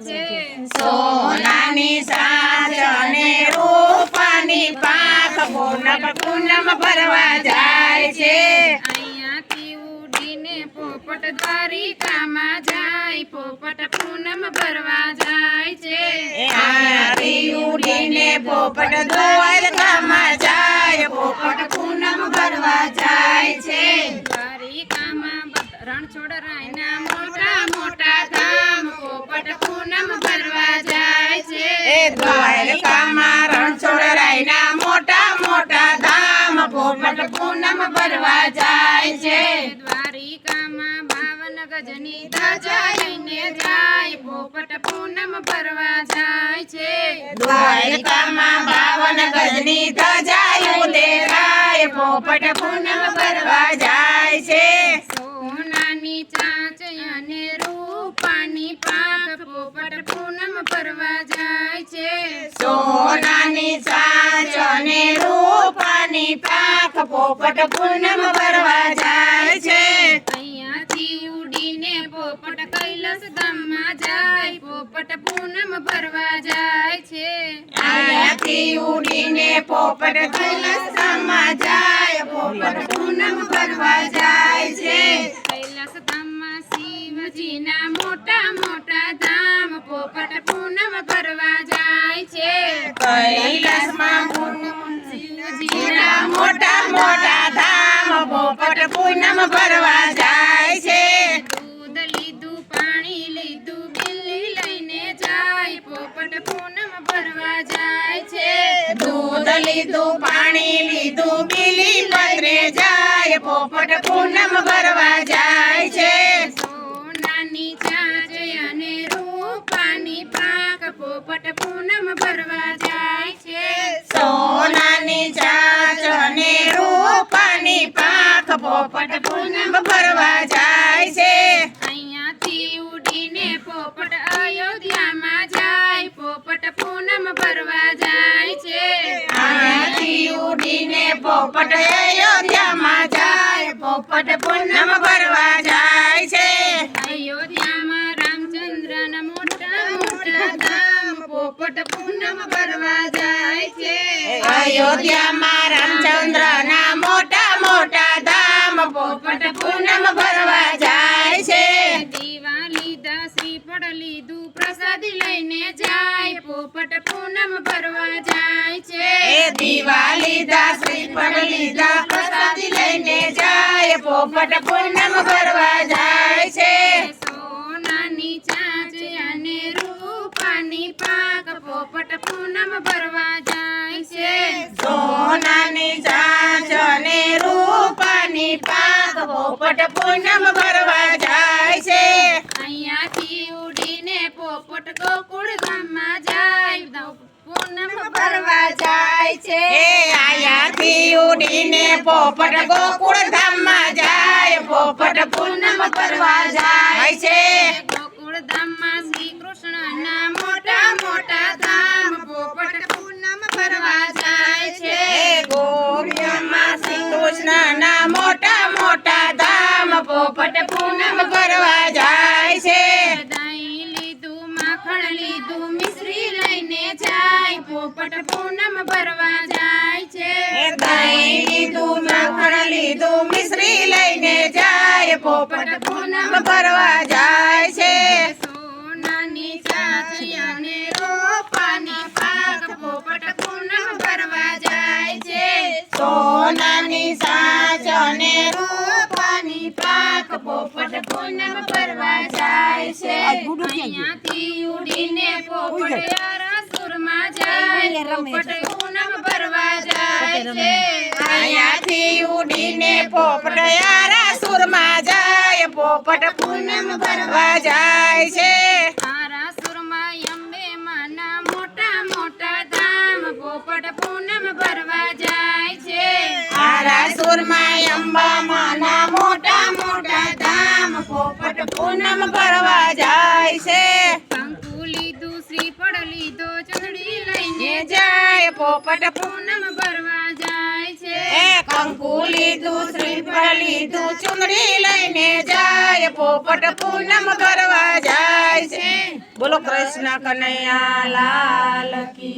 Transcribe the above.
છે સોનાની સાંજ અને રૂપાની પાંખ પૂનમ પૂનમ ભરવા જાય છે અહીંયાથી ઉડીને પોપટ દ્વારિકામાં જાય પોપટ પૂનમ ભરવા જાય છે અહીંયાથી ઉડીને પોપટ દ્વારકામાં જાય પોપટ પૂનમ ભરવા જાય છે દ્વારિકામાં રણછોડરાયના મોટા મોટા ધામ પોપટ પૂનમ ભરવા જાય છે દ્વારકામાં રણછોડરાયના મોટા મોટા ધામ પોપટ પૂનમ ભરવા જાય છે દ્વારિકામાં 52 ગજની ધજા લઈને જાય પોપટ પૂનમ ભરવા જાય છે દ્વારકામાં 52 ગજની ધજાયું દેખાય પોપટ પૂનમ ભરવા જાય છે સોનાની ચાંચ અને રૂપાની પાંખ પોપટ પૂનમ ભરવા જાય છે સોનાની સાંજ અને રૂપાની પાંખ પોપટ પૂનમ ભરવા જાય છે અહીંયાથી ઉડીને પોપટ કૈલાસ ધામમાં જાય પોપટ પૂનમ ભરવા જાય છે અહીંયાથી ઉડીને પોપટ કૈલાસમાં જાય પોપટ પૂનમ ભરવા જાય છે કૈલાસ ધામમાં શિવજીના મોટા મોટા ધામ પોપટ પૂનમ ભરવા જાય છે કૈલાસમાં શિવજીના મોટા મોટા ધામ પોપટ પૂનમ ભરવા જાય છે દૂધ લીધું પાણી લીધું બિલ્લી લઈને જાય પોપટ પૂનમ ભરવા જાય છે દૂધ લીધું પાણી લીધું બીલી પત્રે જાય પોપટ પૂનમ ભરવા જાય છે સોનાની ચાંચ અને રૂપાની પાંખ પોપટ પૂનમ ભરવા જાય છે સોનાની ચાંચ અને રૂપાની પાંખ પોપટ પૂનમ ભરવા જાય છે અહીંયાથી ઉડીને પોપટ અયોધ્યામાં જાય પોપટ પૂનમ ભરવા જાય છે અહીંયાથી ઉડીને પોપટ અયોધ્યામાં જાય પોપટ પૂનમ ભરવા જાય છે અયોધ્યામાં રામચંદ્રના મોટા મોટા ધામ પોપટ પૂનમ ભરવા જાય છે અયોધ્યામાં રામચંદ્રના મોટા મોટા ધામ પોપટ પૂનમ ભરવા જાય છે દીવા લીધા શ્રીફળ લીધું પ્રસાદી લઈને જાય પોપટ પૂનમ ભરવા જાય છે દીવા લીધા શ્રીફળ લીધા પ્રસાદી લઈને જાય પોપટ પૂનમ ભરવા જાય છે સોનાની ચાંચ અને રૂપાની પાંખ પોપટ પૂનમ ભરવા જાય છે સોનાની ચાંચ અને રૂપાની પાંખ પોપટ પૂનમ ભરવા જાય છે અહીંયાથી ઉડીને પોપટ ગોકુળ ધામમાં જાય પૂનમ ભરવા જાય છે અહીંયાથી ઉડીને પોપટ ગોકુળ ધામમાં જાય પોપટ પૂનમ ભરવા જાય છે ગોકુળ ધામમાં શ્રી કૃષ્ણના મોટા મોટા ધામ પોપટ પૂનમ ભરવા જાય છે ગોકુળમાં શ્રી કૃષ્ણના મોટા મોટા ધામ પોપટ પૂનમ ભરવા જાય છે દહીં લીધું માખણ લીધું મિશ્રી લઈને જાય પોપટ પૂનમ ભરવા જાય છે દહીં લીધું માખણ લીધું મિશ્રી લઈને જાય પોપટ પૂનમ ભરવા જાય છે સોનાની ચાંચી અને રૂપાની પાંખ પોપટ પૂનમ ભરવા જાય છે સોનાની સાંચ અને રૂપાની પાંખ પોપટ પૂનમ ભરવા જાય છે અહીંયાથી ઉડીને પોપટ યારાસુરમાં જાય પોપટ પૂનમ ભરવા જાય છે અહીંયાથી ઉડીને પોપટ યારાસુરમાં જાય પોપટ પૂનમ ભરવા જાય છે યારાસુરમાં અંબે માના મોટા મોટા ધામ પોપટ પૂનમ ભરવા જાય છે યારાસુરમાં અંબામાના મોટા મોટા ધામ પોપટ પૂનમ ભરવા જાય છે કંકુ લીધું શ્રીફળ લીધો ચંદડી લઈને જાય પોપટ પૂનમ ભરવા જાય છે એક કંકુ લીધું શ્રીફળ લીધું ચુંદડી લઈને જાય પોપટ પૂનમ ભરવા જાય છે. બોલો કૃષ્ણ કનૈયા લાલ કી